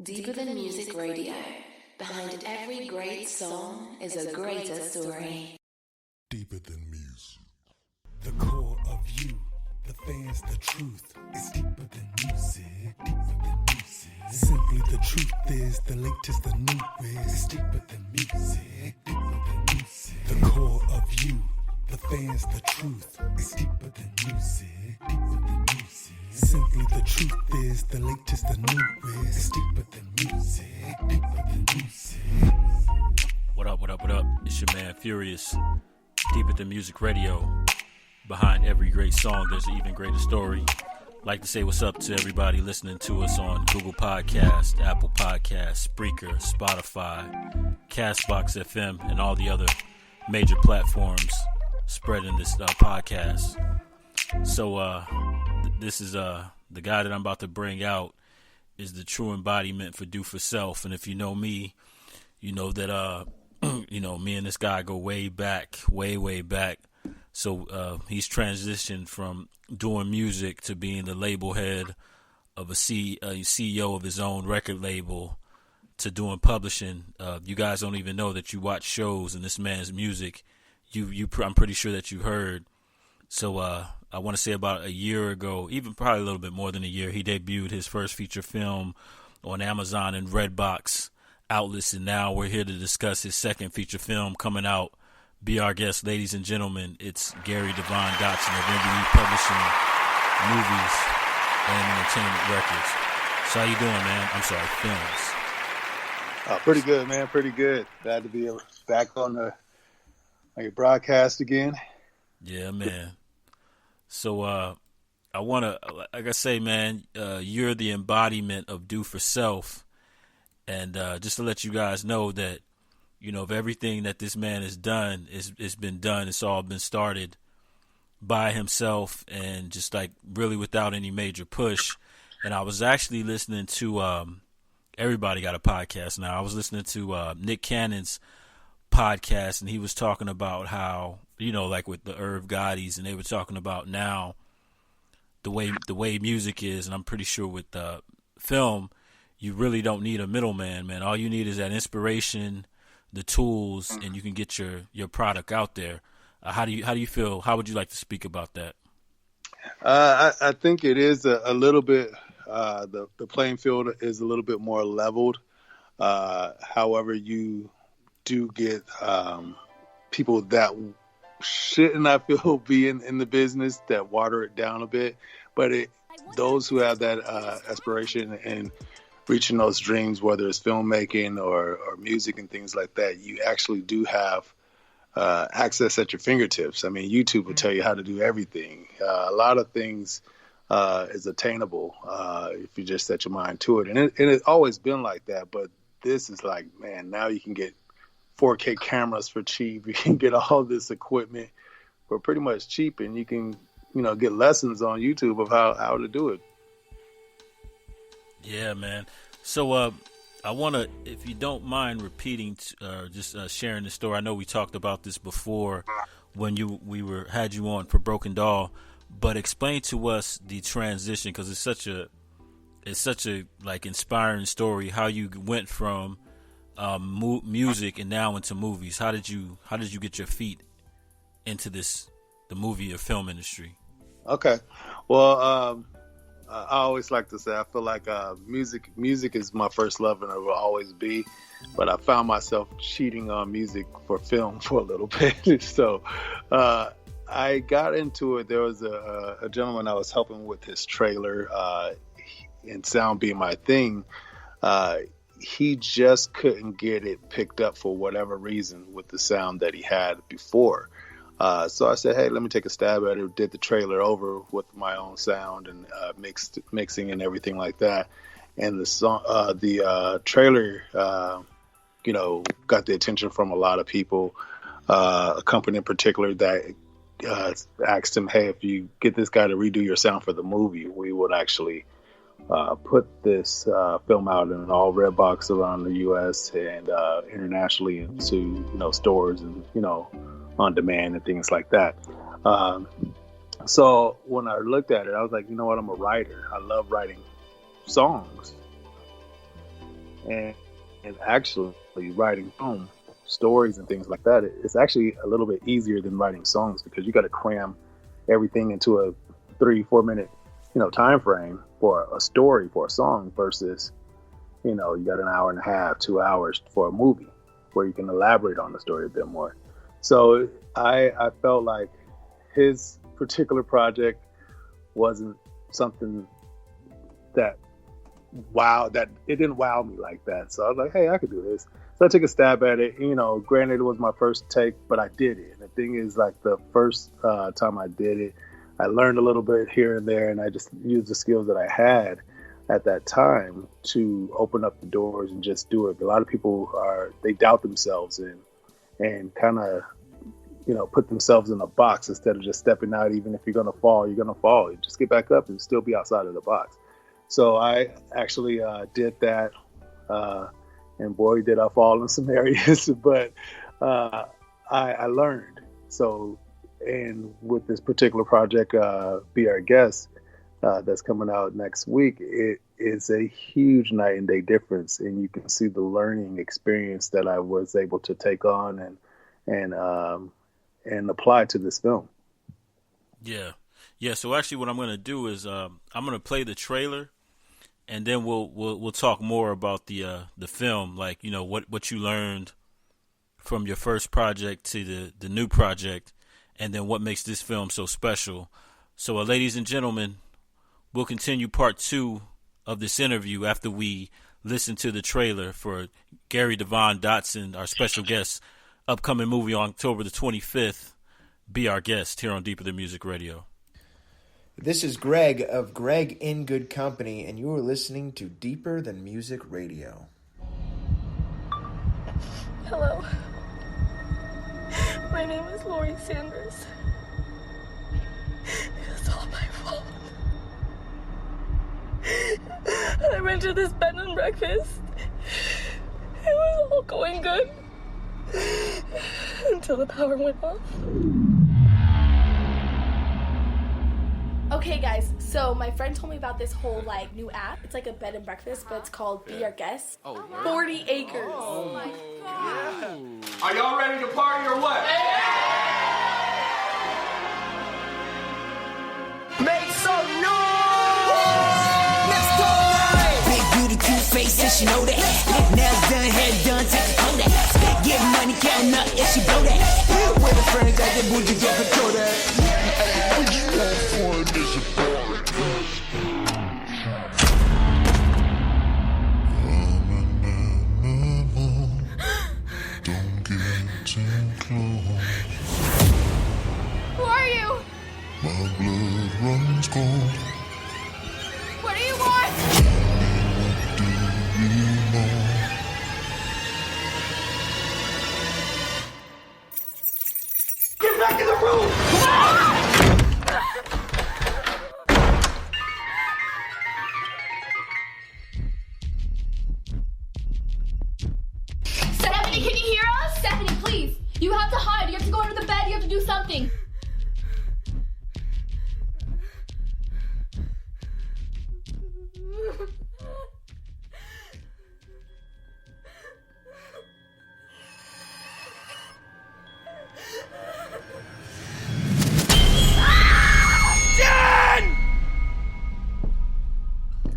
Deeper than music radio. Behind every great song is a greater story. Deeper than music. The core of you, the fans, the truth is deeper than music. Deeper than music. Simply the truth is the latest, the newest. It's deeper than music. Deeper than music. The core of you, the fans, the truth is deeper than music. Deeper than music. Simply the truth is the latest, the newest. It's deeper than music. Deeper than music. What up, what up, what up? It's your man Furious. Deeper than music radio. Behind every great song, there's an even greater story. Like to say what's up to everybody listening to us on Google Podcast, Apple Podcast, Spreaker, Spotify, Castbox FM, and all the other major platforms spreading this podcast. So this is the guy that I'm about to bring out is the true embodiment for do for self. And if you know me, you know that me and this guy go way back, way back. So he's transitioned from doing music to being the label head of a CEO of his own record label to doing publishing. You guys don't even know that you watch shows and this man's music. I'm pretty sure that you heard. So I want to say about a year ago, even probably a little bit more than a year, he debuted his first feature film on Amazon and Redbox outlets, and now we're here to discuss his second feature film coming out. Be our guest, ladies and gentlemen. It's Gary Dotson of MBE Publishing, Movies, and Entertainment Records. So how you doing, man? I'm sorry, films. Pretty good, man. Pretty good. Glad to be back on your broadcast again. Yeah, man. So I want to, like I say, man, you're the embodiment of do for self. And just to let you guys know that, you know, of everything that this man has done, it's been done. It's all been started by himself and just like really without any major push. And I was actually listening to everybody got a podcast now. I was listening to Nick Cannon's podcast, and he was talking about how, you know, like with the Irv Gottis, and they were talking about now the way music is, and I'm pretty sure with film, you really don't need a middleman, man. All you need is that inspiration, the tools, and you can get your product out there. How do you feel? How would you like to speak about that? I think it is a little bit. The playing field is a little bit more leveled. However, you do get people that shouldn't, I feel, be in the business that water it down a bit. But those who have that aspiration and reaching those dreams, whether it's filmmaking or music and things like that, you actually do have access at your fingertips. I mean, YouTube will tell you how to do everything. A lot of things is attainable if you just set your mind to it. And it's always been like that, but this is like, man, now you can get 4K cameras for cheap. You can get all this equipment for pretty much cheap, and you can, get lessons on YouTube of how to do it. Yeah, man. So I want to, if you don't mind repeating, just sharing the story. I know we talked about this before when we had you on for Broken Doll, but explain to us the transition, because it's such a like inspiring story. How you went from music and now into movies. How did you get your feet into the movie or film industry? Okay, well. I always like to say I feel like music is my first love, and it will always be. But I found myself cheating on music for film for a little bit. So I got into it. There was a gentleman I was helping with his trailer, and sound being my thing. He just couldn't get it picked up for whatever reason with the sound that he had before. So I said, hey, let me take a stab at it. Did the trailer over with my own sound and mixing and everything like that. And the song, the trailer, got the attention from a lot of people. A company in particular that asked him, hey, if you get this guy to redo your sound for the movie, we would actually put this film out in all Redbox around the U.S. and internationally into stores and on demand and things like that. So when I looked at it, I was like, you know what? I'm a writer. I love writing songs. and actually writing film stories and things like that, it's actually a little bit easier than writing songs, because you got to cram everything into a 3-4 minute time frame for a story, for a song, versus you got an hour and a half, 2 hours for a movie where you can elaborate on the story a bit more. So I felt like his particular project wasn't something that it didn't wow me like that. So I was like, hey, I could do this. So I took a stab at it. Granted, it was my first take, but I did it. And the thing is, like, the first time I did it, I learned a little bit here and there, and I just used the skills that I had at that time to open up the doors and just do it. A lot of people they doubt themselves and kind of put themselves in a box instead of just stepping out. Even if you're gonna fall, you're gonna fall. You just get back up and still be outside of the box. So I actually did that, and boy, did I fall in some areas. But I learned. So, and with this particular project, Be Our Guest, that's coming out next week, it is a huge night and day difference, and you can see the learning experience that I was able to take on and apply to this film. Yeah. So actually, what I'm going to do is I'm going to play the trailer, and then we'll talk more about the film, like what you learned from your first project to the new project, and then what makes this film so special. So, ladies and gentlemen, we'll continue part 2 of this interview after we listen to the trailer for Gary Dotson, our special guest, upcoming movie on October the 25th. Be Our Guest here on Deeper Than Music Radio. This is Greg of Greg in Good Company, and you are listening to Deeper Than Music Radio. Hello. My name is Lori Sanders. It's all my fault. I went to this bed and breakfast. It was all going good until the power went off. Okay, guys, so my friend told me about this whole, new app. It's like a bed and breakfast, but it's called Be Our Guest. 40 acres. Oh, my God. Are y'all ready to party or what? Make some noise! Let's go! Big beauty, cute face, and she know that. Nails done, hair done, take a hold that. Get money, counting up, and she blow that. With a friend, got the bougie, get control that. Who are you? My blood runs cold. What do you want? What do you know? Get back in the room! Stephanie, can you hear us? Stephanie, please. You have to hide. You have to go under the bed. You have to do something.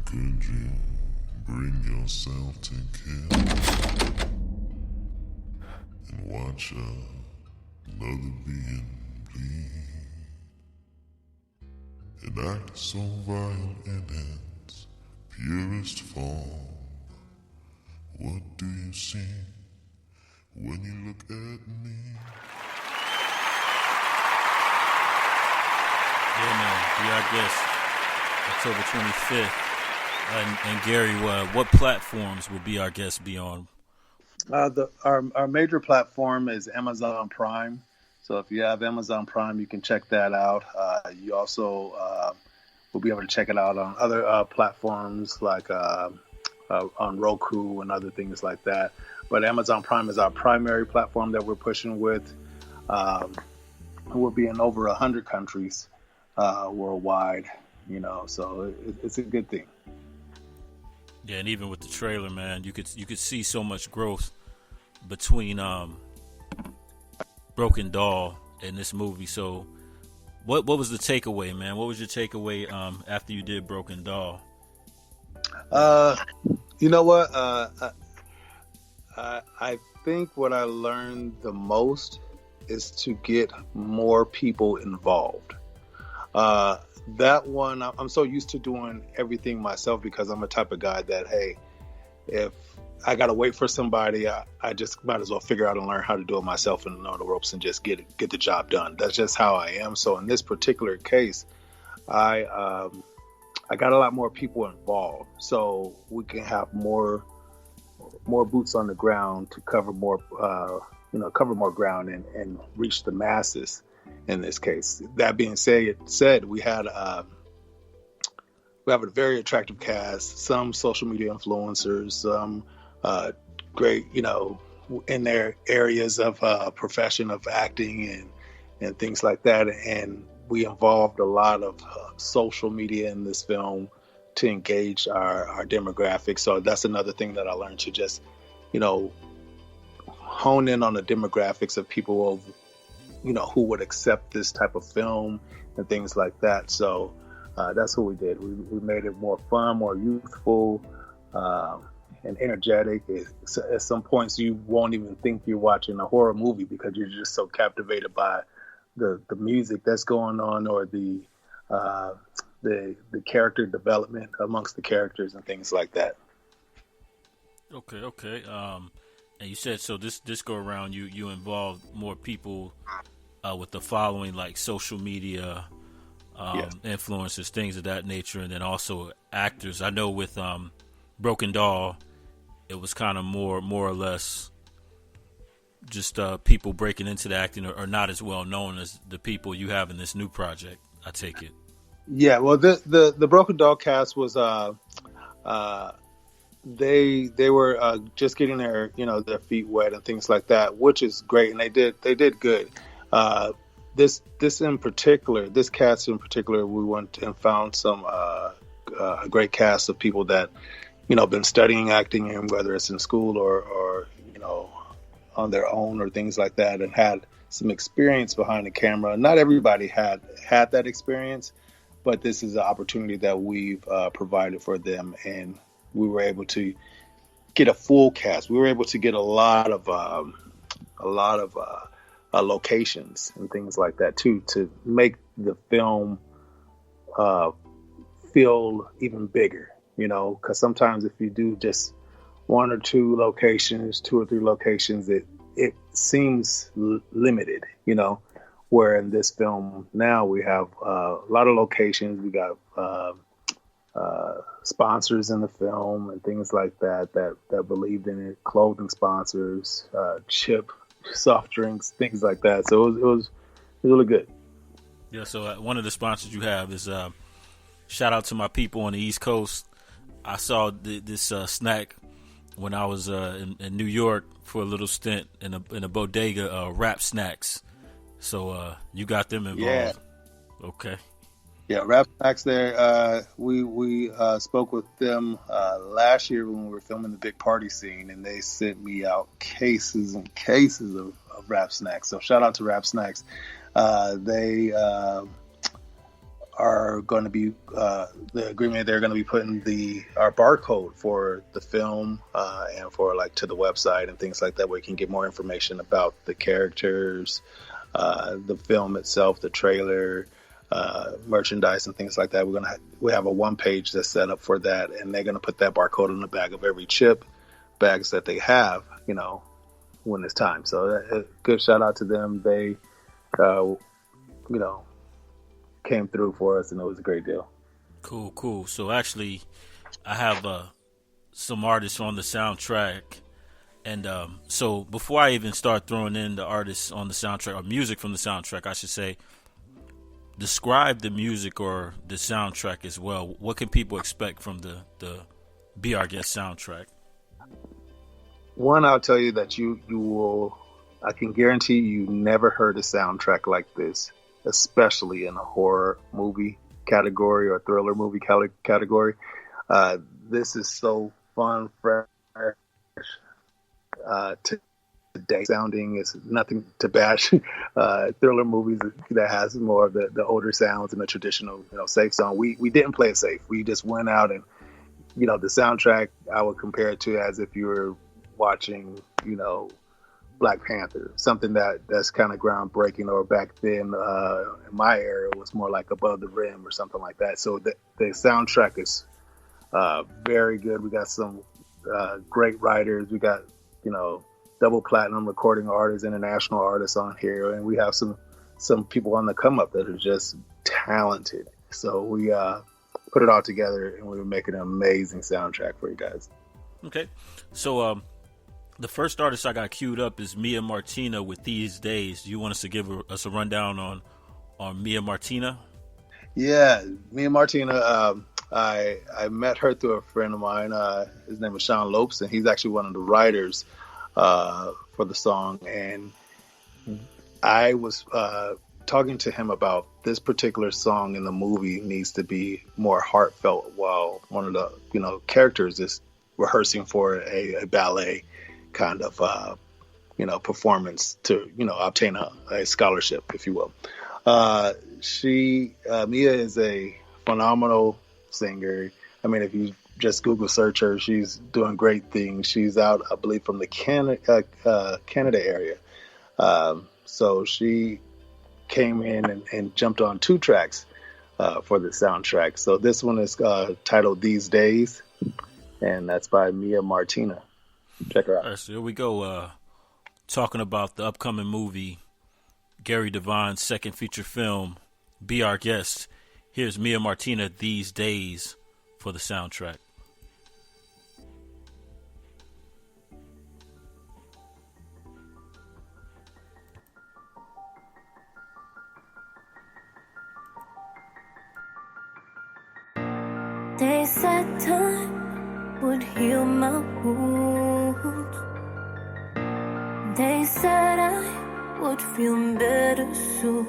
Could you bring yourself together and watch another being bleed and act so vile in its purest form? What do you see when you look at me? Yeah, man. Be Our Guest, October 25th. And Gary, what platforms will Be Our Guest be on? Our major platform is Amazon Prime. So if you have Amazon Prime, you can check that out. You also will be able to check it out on other platforms like on Roku and other things like that. But Amazon Prime is our primary platform that we're pushing with. We'll be in over 100 countries worldwide, so it's a good thing. Yeah, and even with the trailer, man, you could see so much growth between Broken Doll and this movie. So, what was the takeaway, man? What was your takeaway after you did Broken Doll? You know what? I think what I learned the most is to get more people involved. That one, I'm so used to doing everything myself because I'm a type of guy that, hey, if I got to wait for somebody, I just might as well figure out and learn how to do it myself and know the ropes and just get the job done. That's just how I am. So in this particular case, I got a lot more people involved, so we can have more boots on the ground to cover more ground and reach the masses. In this case, that being said, we have a very attractive cast, some social media influencers, some great, in their areas of profession of acting and things like that. And we involved a lot of social media in this film to engage our demographics. So that's another thing that I learned, to just, hone in on the demographics of people of, who would accept this type of film and things like that. So that's what we did. We made it more fun, more youthful, and energetic. At some points, you won't even think you're watching a horror movie because you're just so captivated by the music that's going on, or the character development amongst the characters and things like that. Okay. And you said, so this go around, you involved more people with the following, like social media influencers, things of that nature, and then also actors. I know with Broken Doll, it was kind of more or less just people breaking into the acting, or not as well known as the people you have in this new project, I take it. Yeah, well, the Broken Doll cast was they were just getting their feet wet and things like that, which is great, and they did good. This cast in particular, we went and found some a great cast of people that been studying acting, and whether it's in school or on their own or things like that, and had some experience behind the camera. Not everybody had that experience, but this is an opportunity that we've provided for them, and we were able to get a full cast. We were able to get a lot of locations and things like that too, to make the film feel even bigger. Because sometimes if you do just one or two locations, 2 or 3 locations, it seems limited. Where in this film now we have a lot of locations. We got sponsors in the film and things like that believed in it, clothing sponsors, chip, soft drinks, things like that. So it was really good. Yeah, so one of the sponsors you have is shout out to my people on the East Coast. I saw this snack when I was in New York for a little stint in a bodega, Rap Snacks. So you got them involved. Yeah. Okay. Yeah, Rap Snacks there. We spoke with them last year when we were filming the Big Party Scene, and they sent me out cases and cases of Rap Snacks. So shout out to Rap Snacks. They are going to be the agreement. They're going to be putting our barcode for the film and for to the website and things like that, where you can get more information about the characters, the film itself, the trailer, merchandise and things like that. We have a one page that's set up for that, and they're going to put that barcode on the bag of every chip bags that they have, when it's time. So good shout out to them. They, came through for us, and it was a great deal. Cool. So actually, I have some artists on the soundtrack. And so before I even start throwing in the artists on the soundtrack, or music from the soundtrack, I should say, describe the music or the soundtrack as well. What can people expect from the Be Our Guest soundtrack? One, I'll tell you that you will, I can guarantee you never heard a soundtrack like this, especially in a horror movie category or thriller movie category. this is so fun, fresh, today sounding. It's nothing to bash thriller movies that has more of the older sounds and the traditional, safe song. We didn't play it safe. We just went out and, the soundtrack I would compare it to as if you were watching, Black Panther, something that's kind of groundbreaking, or back then in my era it was more like Above the Rim or something like that. So the soundtrack is very good. We got some great writers. We got double platinum recording artists, international artists on here, and we have some people on the come up that are just talented. So we put it all together, and we were making an amazing soundtrack for you guys. Okay, so the first artist I got queued up is Mia Martina with These Days. Do you want us to give us a rundown on Mia Martina? Yeah, Mia Martina, I met her through a friend of mine. His name is Sean Lopes, and he's actually one of the writers for the song. And I was talking to him about this particular song in the movie needs to be more heartfelt, while one of the characters is rehearsing for a ballet kind of performance to obtain a scholarship, if you will. Mia is a phenomenal singer. I mean, if you just Google search her, she's doing great things. She's out, I believe, from the Canada area. So she came in and jumped on 2 tracks for the soundtrack. So this one is titled These Days, and that's by Mia Martina. Check her out. All right, so here we go. Talking about the upcoming movie, Gary Devine's second feature film, Be Our Guest. Here's Mia Martina, These Days, for the soundtrack. They said time would heal my wounds. They said I would feel better soon.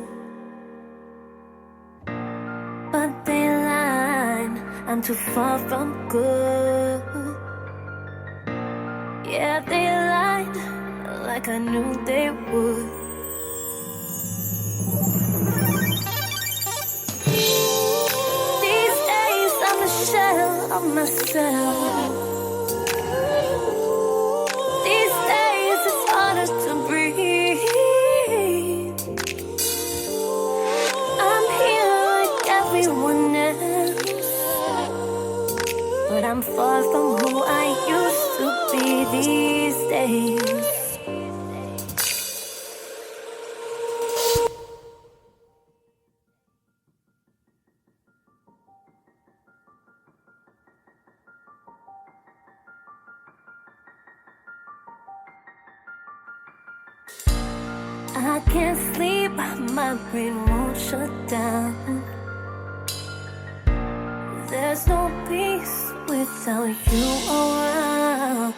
But they lied, I'm too far from good. Yeah, they lied like I knew they would. These days I'm a shell of myself. These days it's harder to breathe. I'm here like everyone else, but I'm far from who I used to be these days. I can't sleep, my brain won't shut down. There's no peace without you around.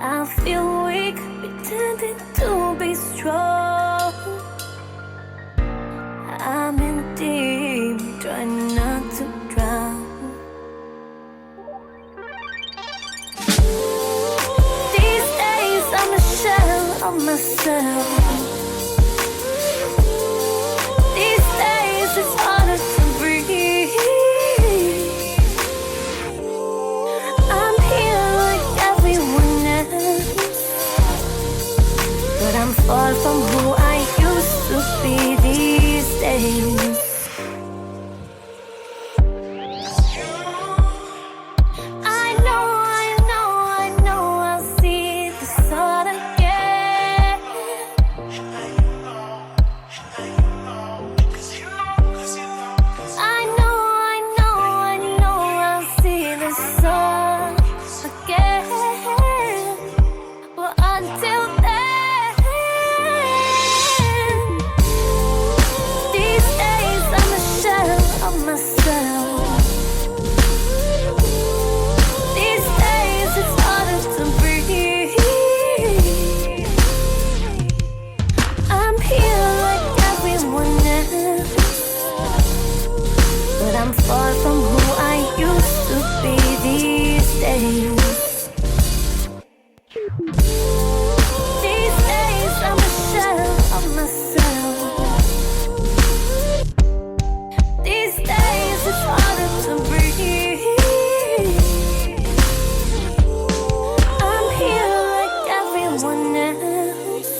I feel weak, pretending to be strong. I'm in deep, trying not to drown. These days I'm a shell of myself. These days it's harder to breathe. I'm here like everyone else, but I'm far from who I used to be these days. These days days. These days I'm a shell of myself. These days it's harder to breathe. I'm here like everyone else,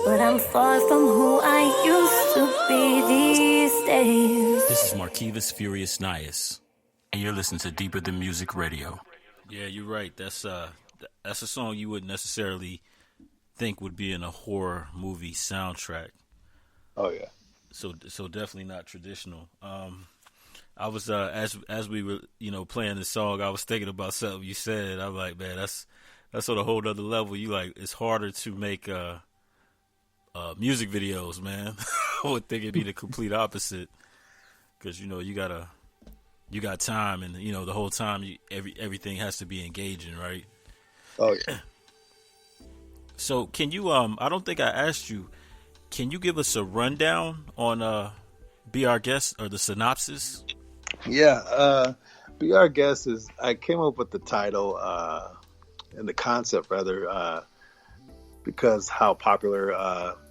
but I'm far from who I used to be these days. This is Marquivas Furious Nias, and you're listening to Deeper Than Music Radio. Yeah, you're right. That's a song you wouldn't necessarily think would be in a horror movie soundtrack. Oh yeah. So definitely not traditional. I was as we were playing the song, I was thinking about something you said. I'm like, man, that's on a whole other level. You like, it's harder to make music videos, man. I would think it'd be the complete opposite, because you got time, and the whole time everything has to be engaging, right? Oh yeah. So can you I don't think I asked you, can you give us a rundown on Be Our Guest, or the synopsis? Yeah, Be Our Guest is, I came up with the title and the concept rather because how popular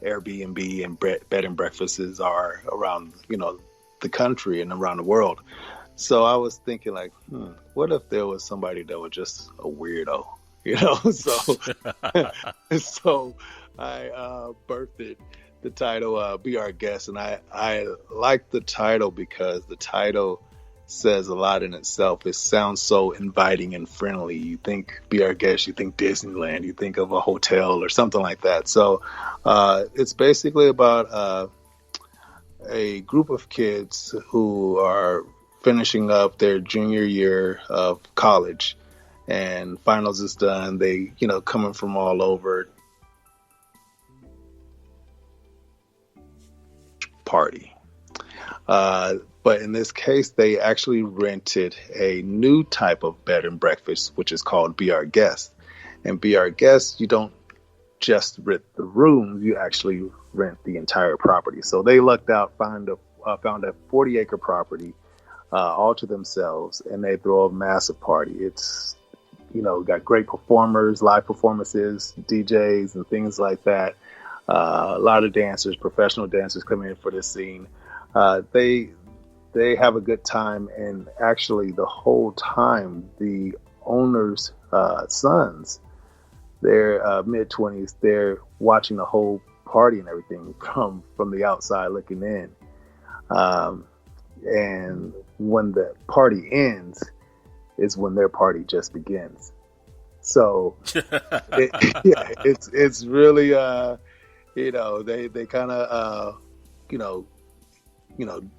Airbnb and bed and breakfasts are around the country and around the world. So I was thinking, like, what if there was somebody that was just a weirdo, So I birthed the title Be Our Guest, and I like the title because the title says a lot in itself. It sounds so inviting and friendly. You think Be Our Guest, you think Disneyland, you think of a hotel or something like that. So it's basically about a group of kids who are finishing up their junior year of college, and finals is done. They, coming from all over, party. But in this case, they actually rented a new type of bed and breakfast, which is called Be Our Guest. And Be Our Guest, you don't just rent the rooms, you actually rent the entire property. So they lucked out, found a 40-acre property all to themselves, and they throw a massive party. It's, got great performers, live performances, DJs, and things like that. A lot of dancers, professional dancers come in for this scene. They have a good time, and actually the whole time, the owner's sons, they're mid-20s, they're watching the whole party and everything from the outside looking in. And when the party ends is when their party just begins. So it's really they kind of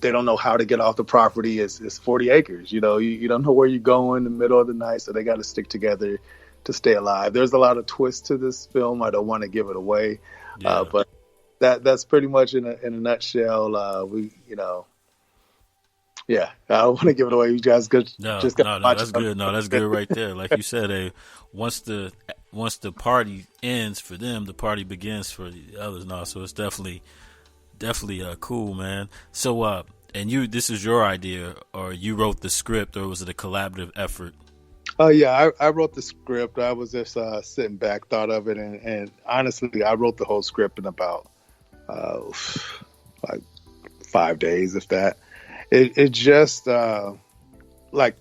they don't know how to get off the property. It's 40 acres. You don't know where you're going in the middle of the night, so they got to stick together to stay alive. There's a lot of twists to this film. I don't want to give it away, but that's pretty much in a nutshell. Yeah, I don't want to give it away. You guys just no, watch that's good. No, that's good right there. Like you said, once the party ends for them, the party begins for the others. No, so it's definitely cool, man. So and this is your idea, or you wrote the script, or was it a collaborative effort? Oh yeah, I wrote the script. I was just sitting back, thought of it, and honestly, I wrote the whole script in about like 5 days, if that. It just like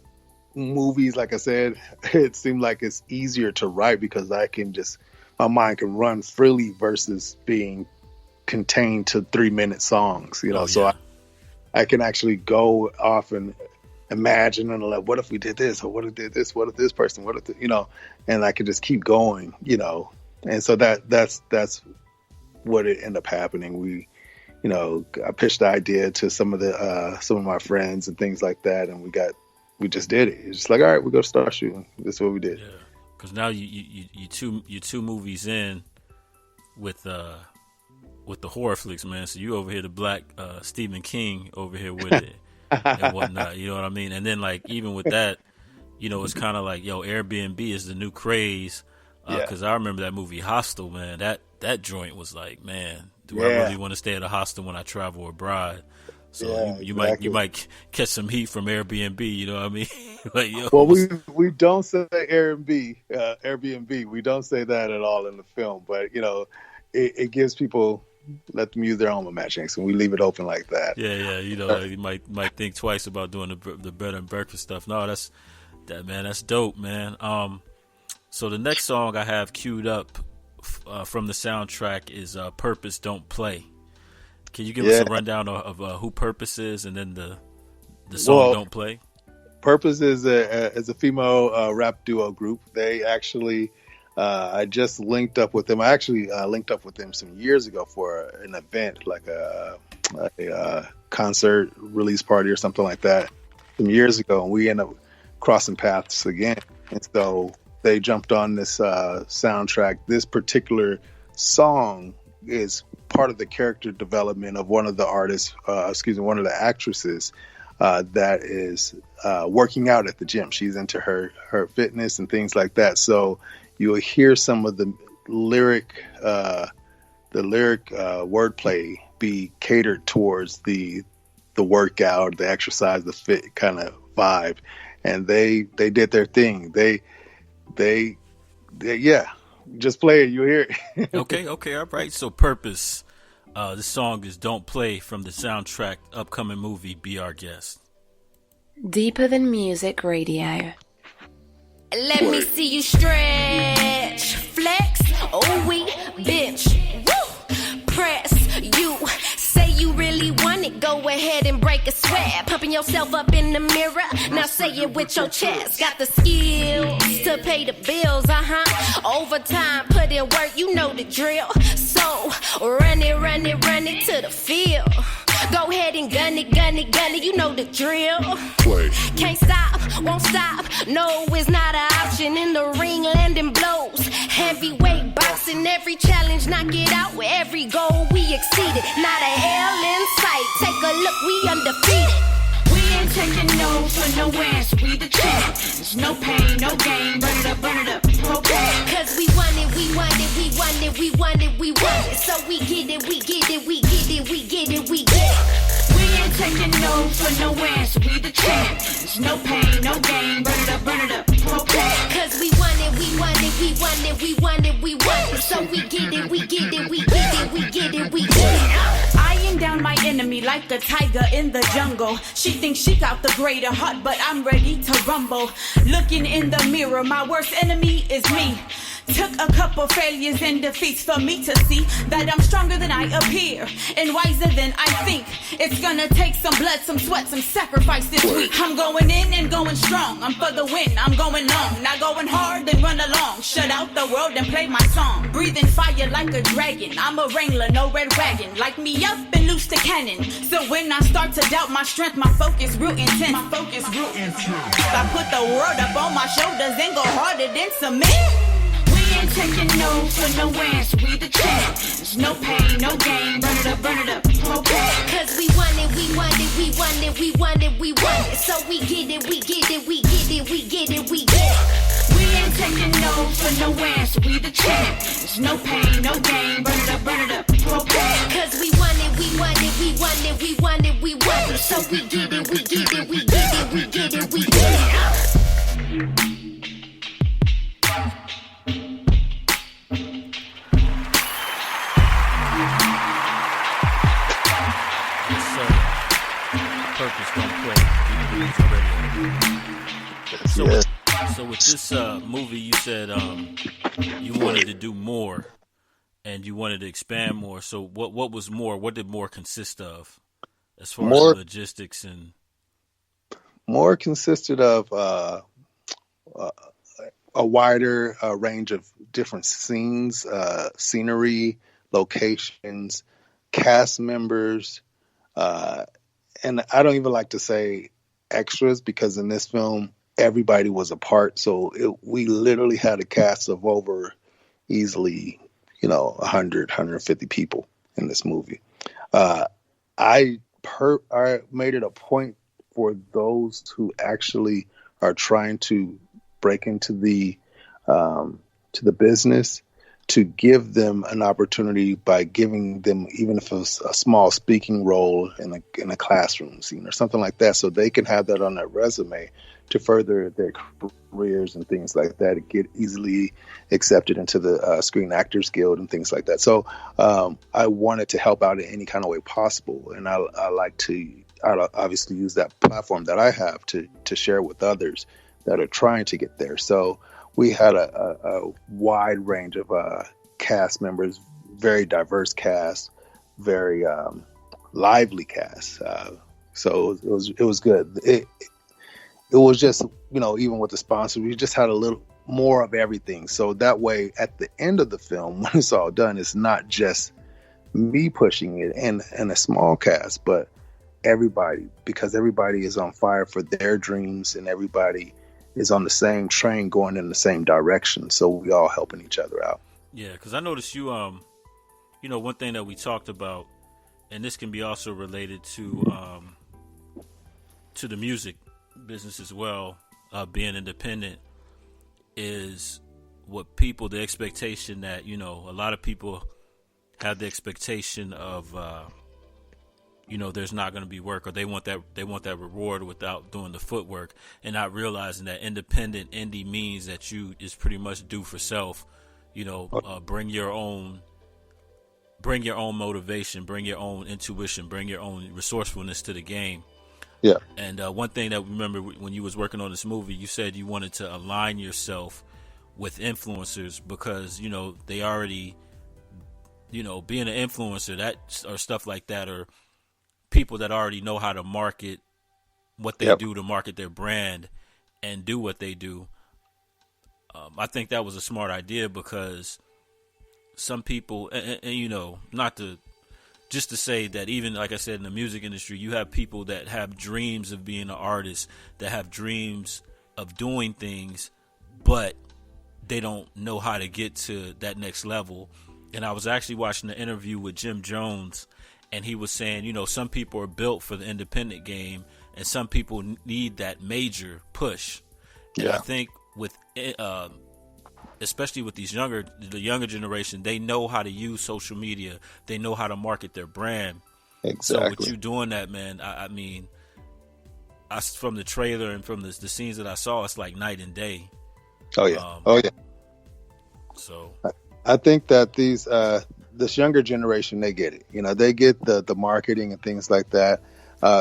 movies, like I said, it seemed like it's easier to write because my mind can run freely versus being contained to 3-minute songs, So I can actually go off and imagine and like, what if we did this, or what if did this, what if this person, what if and I could just keep going, and so that's what it ended up happening. I pitched the idea to some of my friends and things like that, and we just did it. It's just like, all right, we're gonna start shooting. That's what we did. Yeah, because now you two movies in with the horror flicks, man. So you over here, the black Stephen King over here with it and whatnot. You know what I mean? And then like even with that, it's kind of like, Airbnb is the new craze. Because I remember that movie Hostel, man. That joint was like, man, do I really want to stay at a hostel when I travel abroad? So Yeah, you exactly. might catch some heat from Airbnb. You know what I mean? Like, yo, Well, we don't say Airbnb. We don't say that at all in the film. But it gives people, let them use their own imagination. We leave it open like that. yeah. You might think twice about doing the bed and breakfast stuff. No, that's dope, man. So the next song I have queued up from the soundtrack is "Purpose Don't Play." Can you give us a rundown of who Purpose is, and then the song "Don't Play"? Purpose is a female rap duo group. They actually, I just linked up with them. I actually linked up with them some years ago for an event, like a concert release party or something like that, some years ago, and we ended up crossing paths again. And so they jumped on this soundtrack. This particular song is part of the character development of one of the artists, one of the actresses that is working out at the gym. She's into her fitness and things like that. So you'll hear some of the lyric wordplay be catered towards the workout, the exercise, the fit kind of vibe. And they did their thing. They just play it. You hear it. Okay, all right. So Purpose, the song is "Don't Play" from the soundtrack upcoming movie Be Our Guest. Deeper Than Music Radio. Let me see you stretch, flex, oh we, bitch, woo, press, you, say you really want it, go ahead and break a sweat, pumping yourself up in the mirror, now say it with your chest, got the skills to pay the bills, overtime, put in work, you know the drill, so run it to the field. Go ahead and gun it, you know the drill. Can't stop, won't stop, no, it's not an option. In the ring, landing blows. Heavyweight boxing, every challenge, knock it out. With every goal, we exceeded. Not a hell in sight, take a look, we undefeated. We ain't taking no for no answer, we the champ. There's no pain, no gain, burn it up, propane. Cause we want it. So we get it. We ain't taking no for no answer, we the champ. There's no pain, no gain, burn it up, propane. Cause we want it. So we get it. Eyeing down my enemy like a tiger in the jungle. She thinks she got the greater heart, but I'm ready to rumble. Looking in the mirror, my worst enemy is me. Took a couple failures and defeats for me to see that I'm stronger than I appear and wiser than I think. It's gonna take some blood, some sweat, some sacrifice this week. I'm going in and going strong. I'm for the win, I'm going on. Not going hard, then run along. Shut out the world and play my song. Breathing fire like a dragon. I'm a wrangler, no red wagon. Light me up and loose the cannon. So when I start to doubt my strength, my focus real intense. I put the world up on my shoulders and go harder than cement. Ain't taking no for no answer, we the champ. There's no pain, no gain, burn it up, propane. Cause we want it. So we get it. We ain't taking no for no answer, we the champ. There's no pain, no gain, burn it up, propane. Cause we want it. So we get it. Purpose Don't Play. So with this movie, you said you wanted to do more and you wanted to expand more. So what was more? What did more consist of as far as logistics and? More consisted of a wider range of different scenes, scenery, locations, cast members, and I don't even like to say extras because in this film, everybody was a part. So we literally had a cast of over easily, 100, 150 people in this movie. I made it a point for those who actually are trying to break into the business to give them an opportunity by giving them, even if it's a small speaking role in a classroom scene or something like that, so they can have that on their resume to further their careers and things like that, to get easily accepted into the Screen Actors Guild and things like that. So I wanted to help out in any kind of way possible, and I like to obviously use that platform that I have to share with others that are trying to get there. So we had a wide range of cast members, very diverse cast, very lively cast. So it was good. It was just, even with the sponsor, we just had a little more of everything. So that way, at the end of the film, when it's all done, it's not just me pushing it and a small cast, but everybody, because everybody is on fire for their dreams and everybody is on the same train going in the same direction. So we all helping each other out. Yeah, because I noticed you, one thing that we talked about, and this can be also related to the music business as well, being independent, is the expectation that, a lot of people have the expectation of, there's not going to be work, or they want that reward without doing the footwork, and not realizing that indie means that you is pretty much do for self. Bring your own motivation, bring your own intuition, bring your own resourcefulness to the game. Yeah. And one thing that remember when you was working on this movie, you said you wanted to align yourself with influencers because they already, being an influencer, that or stuff like that, or people that already know how to market what they do to market their brand and do what they do. I think that was a smart idea because some people, and not to just to say that, even like I said, in the music industry, you have people that have dreams of being an artist, that have dreams of doing things, but they don't know how to get to that next level. And I was actually watching an interview with Jim Jones, and he was saying, some people are built for the independent game, and some people need that major push. And I think with, especially with the younger generation, they know how to use social media. They know how to market their brand. Exactly. So with you doing that, man, I mean, from the trailer and from the scenes that I saw, it's like night and day. Oh yeah. So I think that this younger generation, they get it. They get the marketing and things like that.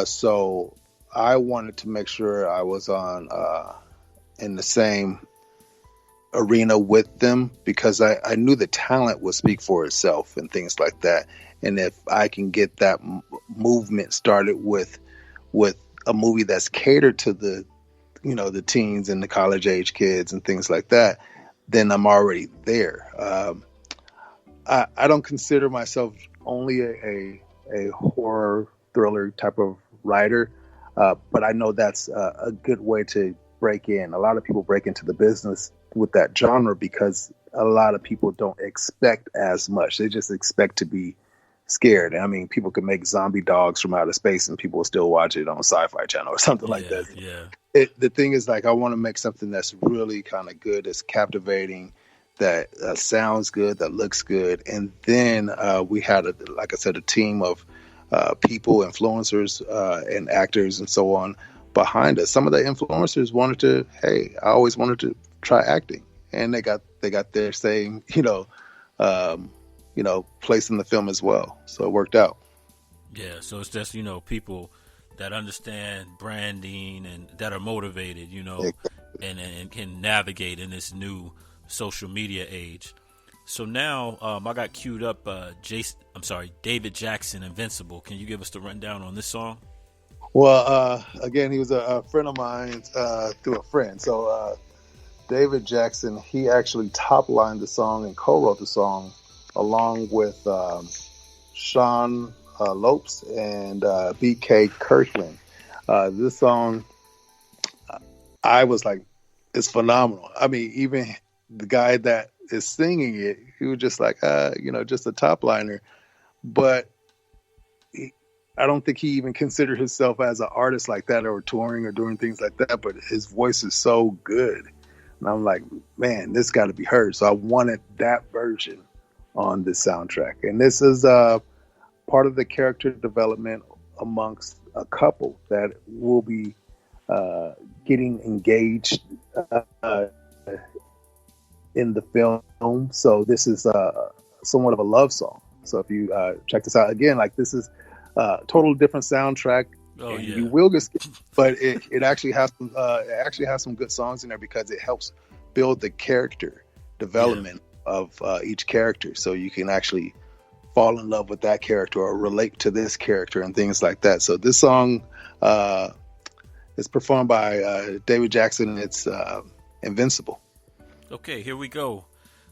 So I wanted to make sure I was on in the same arena with them, because I knew the talent would speak for itself and things like that. And if I can get that movement started with a movie that's catered to the teens and the college age kids and things like that, then I'm already there. I don't consider myself only a horror thriller type of writer, but I know that's a good way to break in. A lot of people break into the business with that genre because a lot of people don't expect as much. They just expect to be scared. I mean, people can make zombie dogs from outer space and people will still watch it on Sci-Fi Channel or something like that. Yeah. The thing is, like, I want to make something that's really kind of good, that's captivating, that sounds good, that looks good. And then we had, like I said, a team of people, influencers, and actors and so on behind us. Some of the influencers I always wanted to try acting, and they got their same, place in the film as well. So it worked out. Yeah. So it's just, people that understand branding and that are motivated, and can navigate in this new social media age. So now I got queued up David Jackson, Invincible. Can you give us the rundown on this song? Well, again, he was a friend of mine through a friend. So David Jackson, he actually top-lined the song and co-wrote the song along with Sean Lopes and BK Kirkland. This song, I was like, it's phenomenal. I mean, even the guy that is singing it, he was just like, just a top liner. But I don't think he even considered himself as an artist like that, or touring or doing things like that. But his voice is so good. And I'm like, man, this got to be heard. So I wanted that version on this soundtrack. And this is part of the character development amongst a couple that will be getting engaged in the film. So this is somewhat of a love song. So if you check this out again, like this is a total different soundtrack. Oh, yeah. You will get, but it actually has some good songs in there because it helps build the character development of each character, so you can actually fall in love with that character or relate to this character and things like that. So this song is performed by David Jackson, and it's Invincible. Okay, here we go.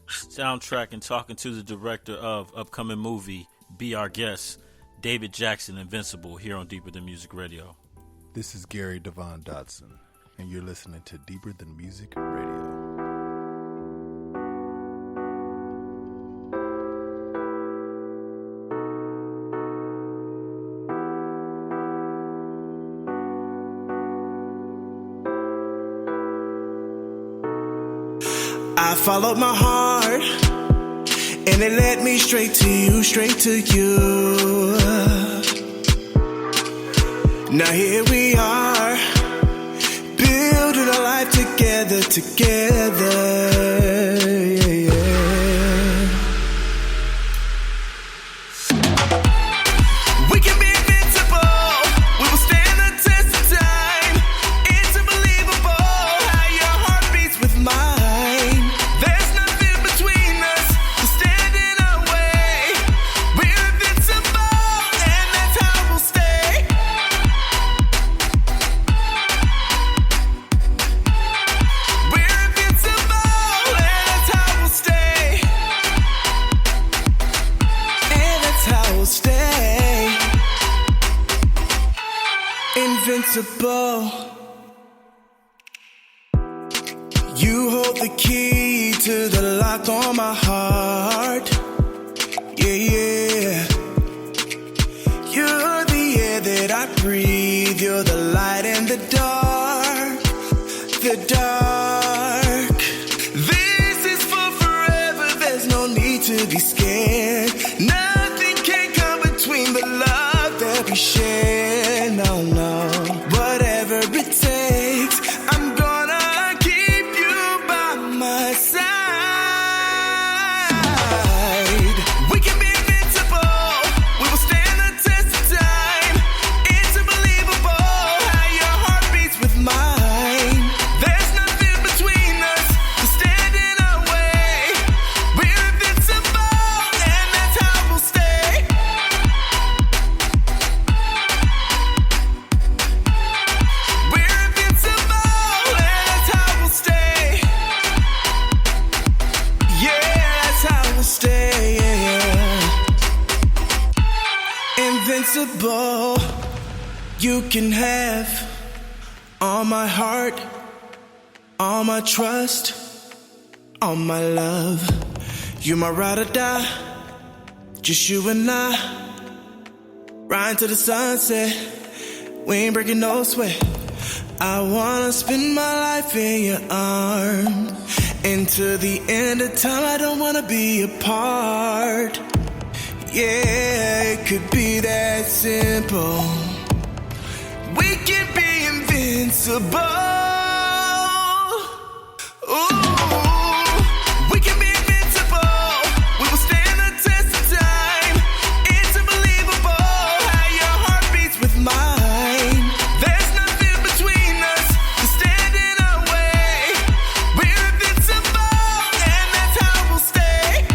Soundtrack and talking to the director of upcoming movie, Be Our Guest, David Jackson, Invincible, here on Deeper Than Music Radio. This is Gary Dotson, and you're listening to Deeper Than Music Radio. I followed my heart, and it led me straight to you, straight to you. Now here we are, building a life together, yeah, yeah. We can be invincible, we will stand the test of time. It's unbelievable how your heart beats with mine. There's nothing between us to stand in our way. We're invincible, and that's how we'll stay. We're invincible, and that's how we'll stay. And that's how we'll stay. Invincible. You hold the key to the lock on my heart. Yeah, yeah. You're the air that I breathe. You're the light in the dark. The dark. This is for forever. There's no need to be scared. Nothing can come between the love that we share. No, no. Whatever it takes, I'm gonna keep you by my side. We can be invincible. We will stand the test of time. It's unbelievable how your heart beats with mine. There's nothing between us to stand in our way. We're invincible, and that's how we'll stay. We're invincible, and that's how we'll stay. Yeah, that's how we'll stay. Yeah. Invincible. You can have all my heart, all my trust, all my love. You're my ride or die. Just you and I. Riding to the sunset. We ain't breaking no sweat. I wanna spend my life in your arms. Until the end of time, I don't wanna be apart. Yeah, it could be that simple. We can be invincible. Ooh, we can be invincible. We will stand the test of time. It's unbelievable how your heart beats with mine. There's nothing between us to stand in our way. We're invincible, and that's how we'll stay.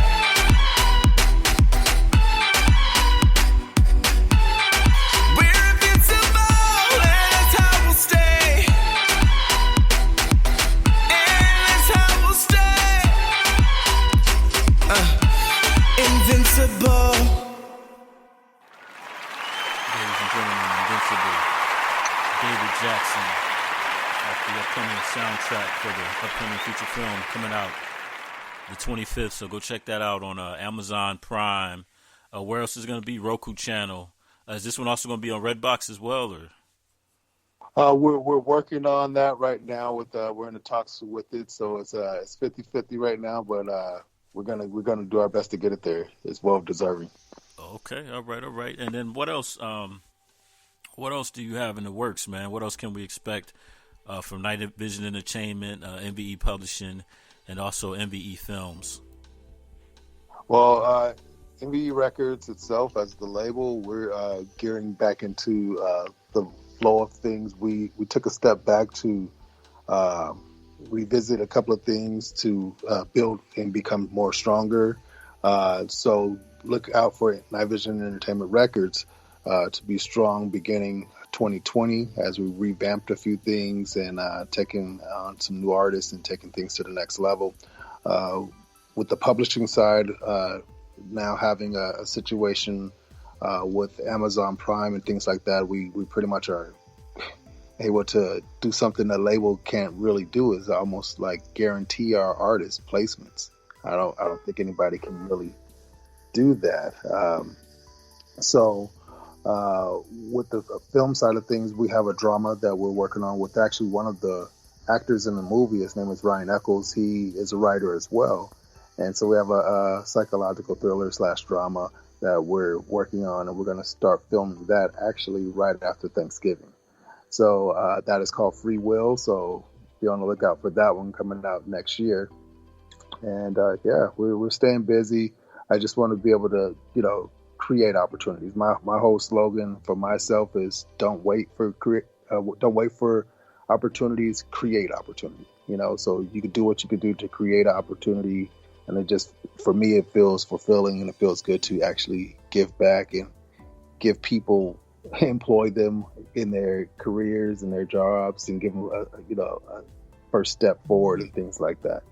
We're invincible, and that's how we'll stay. And that's how we'll stay. Invincible. Ladies and gentlemen, Invincible, David Jackson, off the upcoming soundtrack for the upcoming feature film coming out the 25th. So go check that out on Amazon Prime. Where else is it going to be? Roku channel. Is this one also going to be on Redbox as well, or? We're working on that right now. We're in the talks with it, so it's 50-50 right now. But we're gonna do our best to get it there. It's well deserving. Okay, all right. And then what else? What else do you have in the works, man? What else can we expect from Night Vision Entertainment, MVE Publishing, and also MVE Films? Well, MVE Records itself, as the label, we're gearing back into the flow of things. We took a step back to revisit a couple of things to build and become more stronger. So look out for Night Vision Entertainment Records to be strong beginning 2020 as we revamped a few things and taking on some new artists and taking things to the next level. With the publishing side, now having a situation with Amazon Prime and things like that, we pretty much are able to do something the label can't really do, is almost like guarantee our artists placements. I don't think anybody can really do that. So with the film side of things, we have a drama that we're working on with actually one of the actors in the movie. His name is Ryan Eccles. He is a writer as well. And so we have a psychological thriller / drama that we're working on, and we're going to start filming that actually right after Thanksgiving. So that is called Free Will. So be on the lookout for that one coming out next year. And yeah, we're staying busy. I just want to be able to, create opportunities. My whole slogan for myself is don't wait for opportunities, create opportunity. So you can do what you can do to create an opportunity. And it just, for me, it feels fulfilling and it feels good to actually give back and give people, employ them in their careers and their jobs and give them a first step forward and things like that.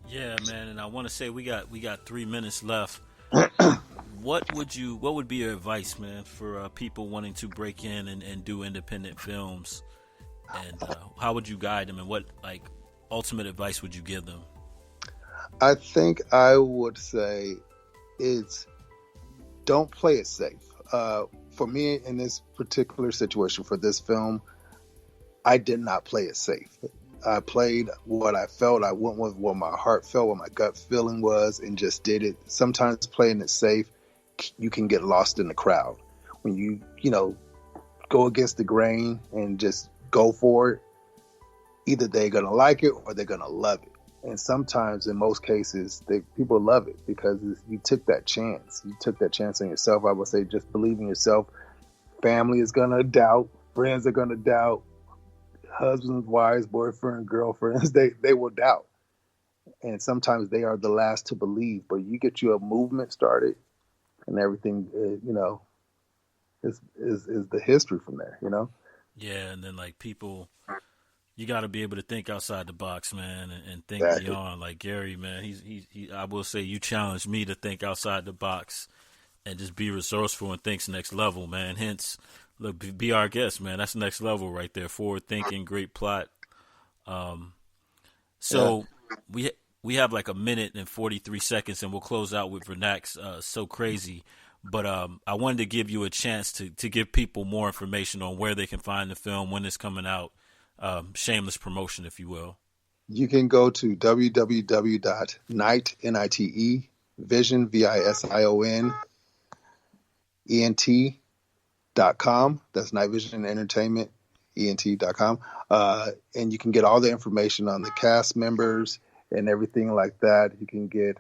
Yeah, man. And I want to say we got 3 minutes left. What would be your advice, man, for people wanting to break in and do independent films? And how would you guide them, and what ultimate advice would you give them? I think I would say it's don't play it safe. For me, in this particular situation for this film, I did not play it safe. I played what I felt. I went with what my heart felt, what my gut feeling was, and just did it. Sometimes playing it safe, you can get lost in the crowd. When you go against the grain and just go for it, either they're going to like it or they're going to love it. And sometimes, in most cases, people love it because you took that chance. You took that chance on yourself. I would say just believe in yourself. Family is going to doubt. Friends are going to doubt. Husbands, wives, boyfriends, girlfriends, they will doubt. And sometimes they are the last to believe. But you get you a movement started and everything, is the history from there, Yeah, and then people... You got to be able to think outside the box, man, and think exactly. beyond. Like Gary, man, he. I will say you challenged me to think outside the box and just be resourceful and think next level, man. Hence, look, be our guest, man. That's next level right there. Forward thinking, great plot. So we have like a minute and 43 seconds, and we'll close out with Vernak's So Crazy. But I wanted to give you a chance to give people more information on where they can find the film, when it's coming out. Shameless promotion, if you will. You can go to www.nightvision, VISION.com. That's Night Vision Entertainment, ENT.com. And you can get all the information on the cast members and everything like that. You can get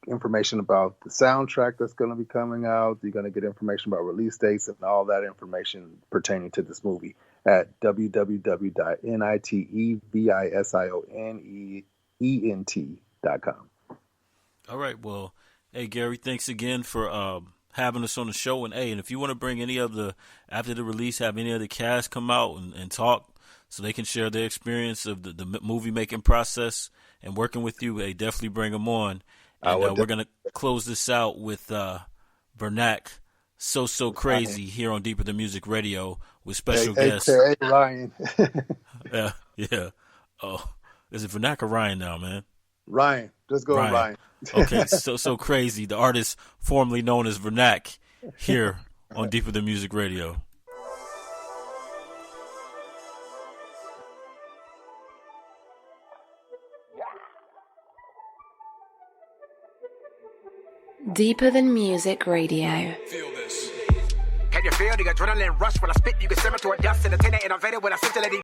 information about the soundtrack that's going to be coming out. You're going to get information about release dates and all that information pertaining to this movie at www.nigvisionentent.com. All right. Well, hey, Gary, thanks again for having us on the show. And if you want to bring any of after the release, have any of the cast come out and talk so they can share their experience of the movie making process and working with you, hey, definitely bring them on. And we're going to close this out with Vernak, So Crazy, here on Deeper Than Music Radio with special guests. Hey, Ryan. Yeah. Oh, is it Vernak or Ryan now, man? Ryan. Just go Ryan. Okay, So Crazy, the artist formerly known as Vernak, here on Deeper Than Music Radio. Deeper Than Music Radio. Can you feel the adrenaline rush when I spit? You can simmer to a dust and the tenor innovated when I scintillating